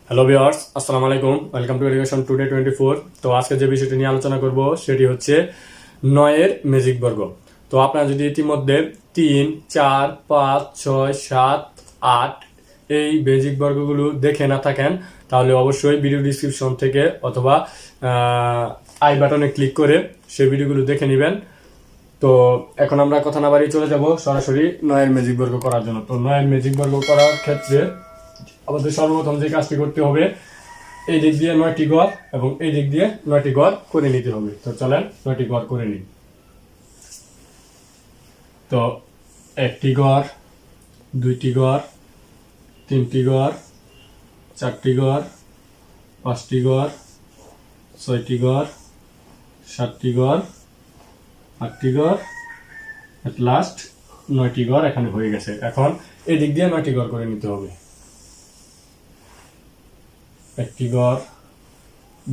Hello viewers, আসসালামু আলাইকুম। Welcome to education today 24। তো আজকে যে বিষয়টি নিয়ে আলোচনা করব সেটি হচ্ছে 9 এর ম্যাজিক বর্গ। তো আপনারা যদি ইতিমধ্যে 3, 4, 5, 6, 7, 8 এই বেজিক বর্গগুলো দেখে না থাকেন তাহলে অবশ্যই ভিডিও ডিসক্রিপশন থেকে অথবা আই বাটনে ক্লিক করে সেই ভিডিওগুলো দেখে নেবেন। তো এখন আমরা কথা না বাড়িয়ে চলে যাব সরাসরি 9 এর ম্যাজিক বর্গ করার জন্য। তো 9 এর ম্যাজিক বর্গ করার ক্ষেত্রে আমাদের সর্বপ্রথম যে কাজটি করতে হবে, এই দিক দিয়ে 9টি গড় এবং এই দিক দিয়ে 9টি গড় করে নিতে হবে। তো চলেন 9টি গড় করে নিই। তো 1টি গড়, 2টি গড়, 3টি গড়, 4টি গড়, 5টি গড়, 6টি গড়, 7টি গড়, 8টি গড়, এট লাস্ট 9টি গড় এখানে হয়ে গেছে। এখন এই দিক দিয়ে 9টি গড় করে নিতে হবে। 1টি গড়,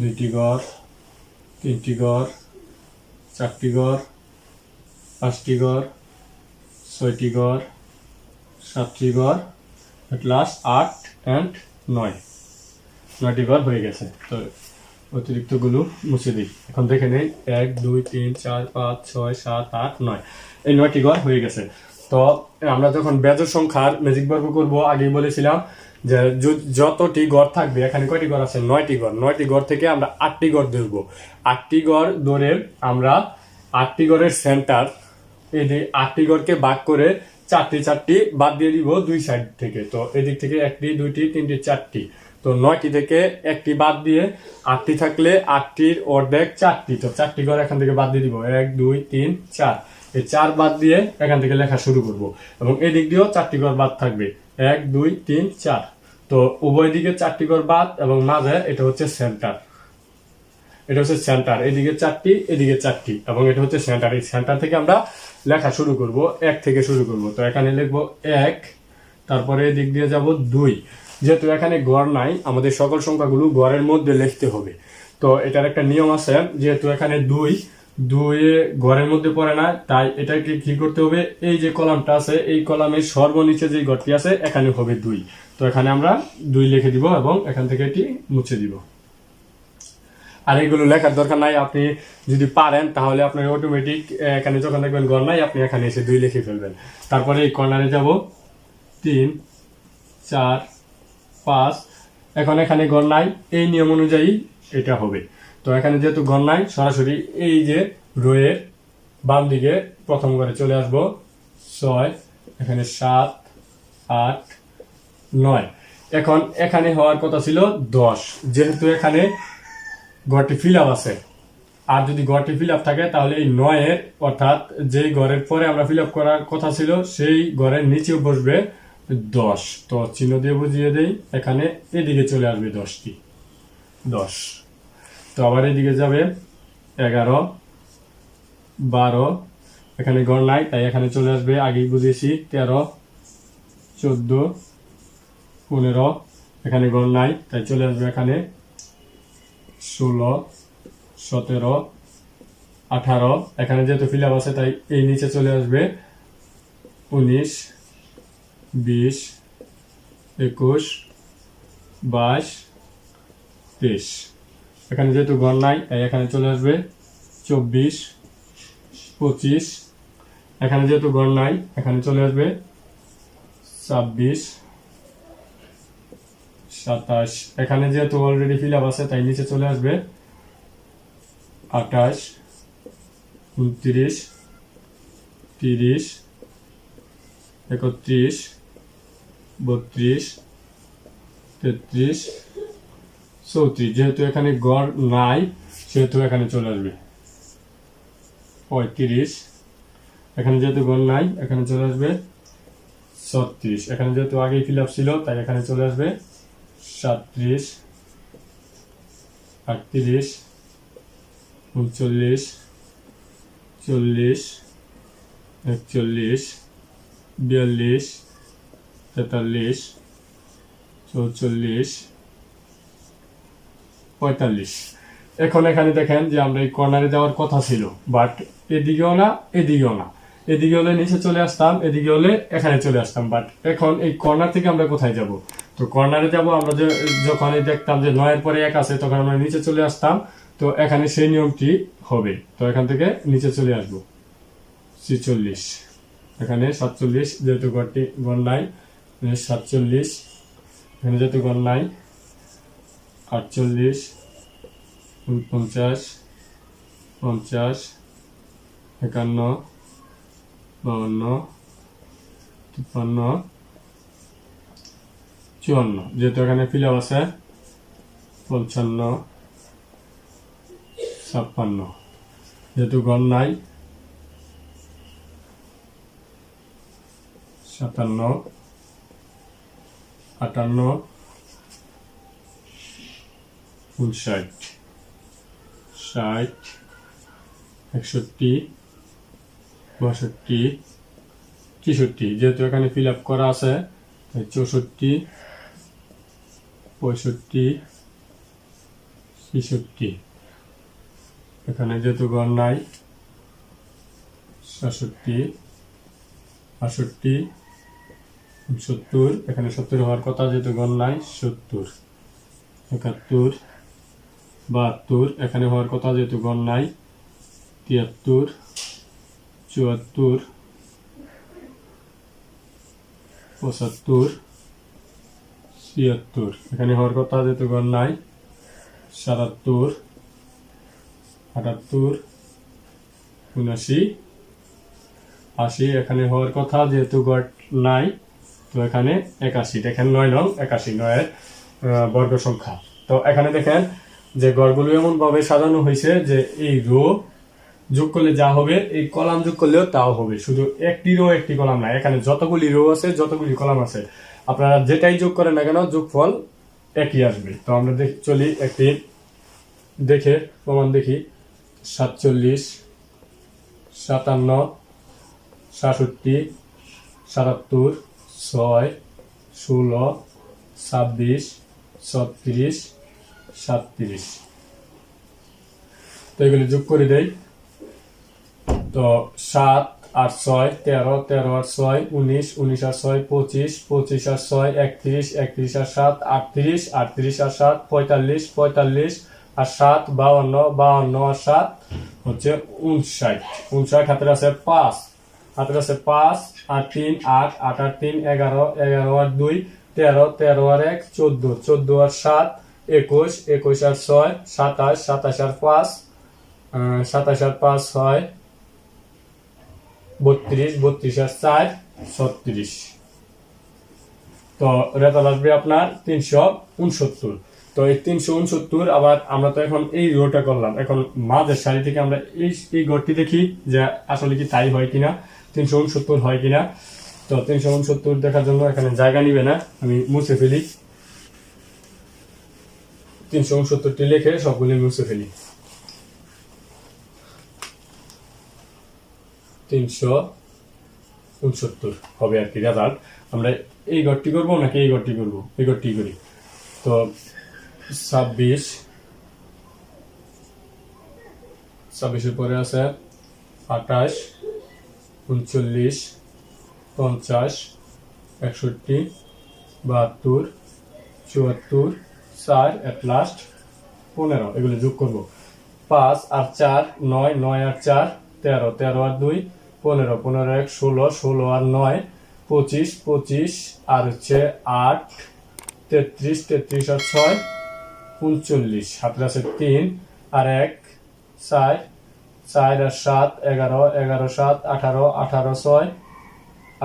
2টি গড়, 3টি গড়, 4টি গড়, 5টি গড়, 6টি গড়, 7টি গড়, এট লাস্ট 8 and 9, 9টি গড় হয়ে গেছে। তো অতিরিক্তগুলো মুছে দিই। এখন দেখে নেই 1, 2, 3, 4, 5, 6, 7, 8, 9 এই 9টি গড় হয়ে গেছে। তো আমরা যখন বেজোড় সংখ্যার ম্যাজিক বর্গ করব, আগেই বলেছিলাম যে যতটি গড় থাকবে, এখানে কয়টি গড় আছে? 9টি গড়। 9টি গড় থেকে আমরা 8টি গড় ধরবো। 8টি গড় ধরে আমরা 8টি গড়ের সেন্টার, এই যে 8টি গড়কে ভাগ করে 4টি বাদ দিয়ে দিব দুই সাইড থেকে। তো এদিক থেকে 1টি, 2টি, 3টি, 4টি। তো 9টি থেকে 1টি বাদ দিয়ে 8টি থাকলে 8টির অর্ধেক 4টি। তো 4টি গড় এখান থেকে বাদ দিয়ে দিব। 1, 2, 3, 4। এই 4 বাদ দিয়ে এখান থেকে লেখা শুরু করব এবং এদিক দিয়েও 4টি গড় বাদ থাকবে। 1, 2, 3, 4। তো উভয় দিকে 4টি গড় বাদ এবং মাঝে এটা হচ্ছে সেন্টার। এটা হচ্ছে সেন্টার, এদিকে 4টি, এদিকে 4টি এবং এটা হচ্ছে সেন্টার। এই সেন্টার থেকে আমরা লেখা শুরু করব, 1 থেকে শুরু করব। তো এখানে লিখবো 1, তারপরে এদিক দিয়ে যাব 2। যেহেতু এখানে গড় নাই, আমাদের সকল সংখ্যাগুলো গড়ের মধ্যে লিখতে হবে। তো এটার একটা নিয়ম আছে, যেহেতু এখানে 2 গড়ের মধ্যে পড়ে না, তাই এটাকে কি করতে হবে, এই যে কলামটা আছে এই কলামের সর্বনিচে যে গড়টি আছে এখানে হবে 2। তো এখানে আমরা 2 লিখে দিব এবং এখান থেকে এটি মুছে দিব। আর এগুলো লেখার দরকার নাই, আপনি যদি পারেন তাহলে আপনার অটোমেটিক এখানে যখন দেখবেন গড় নাই আপনি এখানে এসে 2 লিখে ফেলবেন। তারপরে এই কর্নারে যাব 3, 4, 5। এখন এখানে গড় নাই, এই নিয়ম অনুযায়ী এটা হবে। তো এখানে যেহেতু গড় নাই, সরাসরি এই যে রোয়ের বাম দিকে প্রথম ঘরে চলে আসবো। 6, এখানে 7, 8, 9। এখন এখানে হওয়ার কথা ছিল 10, যেহেতু এখানে গড়টি ফিল আপ আছে। আর যদি গড়টি ফিল আপ থাকে তাহলে এই 9-এর, অর্থাৎ যেই গড়ের পরে আমরা ফিল আপ করার কথা ছিল সেই গড়ের নিচেও বসবে 10। তো চিহ্ন দিয়ে বুঝিয়ে দেই, এখানে এদিকে চলে আসবে 10টি, 10। তো আবার এদিকে যাবে 11, 12। এখানে গড় নাই তাই এখানে চলে আসবে, আগেই বুঝিয়েছি 13, 14, 15। এখানে গড় নাই তাই চলে আসবে এখানে 16, 17, 18। এখানে যেহেতু ফিল আপ আছে তাই এই নিচে চলে আসবে 19, 20, 21, 22, 23। এখানে যেহেতু গড় নাই তাই এখানে চলে আসবে 24, 25। এখানে যেহেতু গড় নাই এখানে চলে আসবে 26, 27। এখানে যেহেতু অলরেডি ফিল আপ আছে তাই নিচে চলে আসবে 28, 29, 30, 31, 32, 33, 34। যেহেতু এখানে গড় নাই সেহেতু এখানে চলে আসবে 35। এখানে যেহেতু গড় নাই এখানে চলে আসবে 36। এখানে যেহেতু আগেই ফিল আপ ছিল তাই এখানে চলে আসবে 37, 38, 39, 40, 41, 42, 43, 44, 45। এখন এখানে দেখেন যে আমরা এই কর্নারে যাওয়ার কথা ছিল, বাট এদিকেও না এদিকেও না। এদিকে হলে নিচে চলে আসতাম, এদিকে হলে এখানে চলে আসতাম, বাট এখন এই কর্নার থেকে আমরা কোথায় যাব? তো কর্নারে যাব আমরা, যখনই দেখতাম যে 9 এর পরে 1 আছে তখন আমরা নিচে চলে আসতাম। তো এখানে সেই নিয়মটি হবে। তো এখান থেকে নিচে চলে আসব 46, এখানে 47 যেহেতু গড় নাই, 47 এখানে যেহেতু গড় নাই, 48, 49, 50, 51, 52, 53, 54 যেহেতু এখানে ফিল আপ আছে, 55, 56 যেহেতু গড় নাই, 57, 58, 59, 60, 61, 62, 63 যেহেতু এখানে ফিল আপ করা আছে, 64, 65, 66 এখানে যেহেতু গড় নাই, 67, 68, 70 এখানে 70 হওয়ার কথা যেহেতু গড় নাই, 70, 71, 72 এখানে হওয়ার কথা যেহেতু গড় নাই, 73, 74, 75, 76 এখানে হওয়ার কথা যেহেতু গড় নাই, 77, 78, 79, 80 এখানে হওয়ার কথা যেহেতু গড় নাই, তো এখানে 81 দেখেন 9 নং 81 9 বর্গ সংখ্যা। তো এখানে দেখেন যে গড়গুলো এমন ভাবে সাজানো হয়েছে যে এই রো যোগ করলে যা হবে এই কলাম যোগ করলেও তাও হবে, শুধু একটি রো একটি কলাম না, এখানে যতগুলি রো আছে যতগুলি কলাম আছে আপনারা যেটাই যোগ করেন না কেন যোগফল একই আসবে। তো আমরা চলি একটি দেখে প্রমাণ দেখি। 47, 57, 67, 77, 6, 16, 26, 36, 37 তো এগুলি যোগ করে দেই। তো 7 আর 6 13, 13 আর 6 19, 19 আর 6 25, 25 আর 6 31, 31 আর 7 38, 38 আর 7 45, 45 আর 7 52, 52 আর 7 হচ্ছে 59, 59 হাতের আছে 5, হাতের আছে 5 আর 3 8, 8 আর 3 11, 11 আর 2 13, 13 আর 1 14, 14 আর 7 21, 21 আর 6 27, 27 আর 5 27 আর 5 হয় 32, 32 আর 4 36 তো রেজাল্ট আসবে আপনার 369। তো এই 369 আবার আমরা তো এখন এই রোটা করলাম, এখন মাঝের সারি থেকে আমরা এই গড়টি দেখি যে আসলে কি তাই হয় কিনা, 369 হয় কিনা। তো 369 দেখার জন্য এখানে জায়গা নিবে না, আমি মুছে ফেলি, 369টি লিখে সবগুলি মুছে ফেলি। 369 হবে আর কি রেজাল্ট। আমরা এই ঘরটি করবো নাকি এই ঘরটি করবো, এই ঘরটি করি। তো 26, 26 পরে আছে 28, 39, 50, 61, 72, 74, 4 এট লাস্ট 15 এগুলো যোগ করবো। 5 আর 4 9, 9 আর 4 13, 13 আর 2 15, 15 1 16, 16 আর 9 25, 25 আর হচ্ছে 8 33, 33 আর 6 39 হাতের আছে 3 আর 1 4, 4 আর 7 11, 11 7 18, 18 6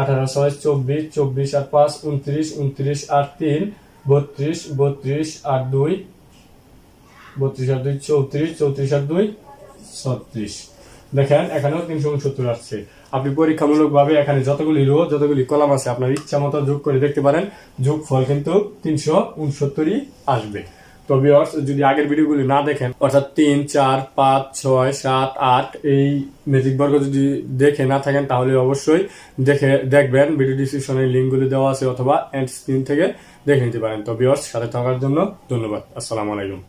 18 6 24, 24 আর 5 29, 29 আর 3 32, 32 আর 2 32 আর 2 34, 34 আর 2 36 দেখেন এখানেও 369 আসছে। আপনি পরীক্ষামূলক ভাবে এখানে যতগুলি রো যতগুলি কলাম আছে আপনার ইচ্ছা মতো যোগ করে দেখতে পারেন, যোগ ফল কিন্তু 369ই আসবে। তো ভিউয়ার্স যদি আগের ভিডিওগুলি না দেখেন অর্থাৎ 3 4 5 6 7 8 এই ম্যাজিক বর্গ যদি দেখে না থাকেন তাহলে অবশ্যই দেখবেন, ভিডিও ডিসক্রিপশনে লিঙ্কগুলি দেওয়া আছে অথবা এন্ড স্ক্রিন থেকে দেখে নিতে পারেন। তো ভিউয়ার্স সাথে থাকার জন্য ধন্যবাদ। আসসালামু আলাইকুম।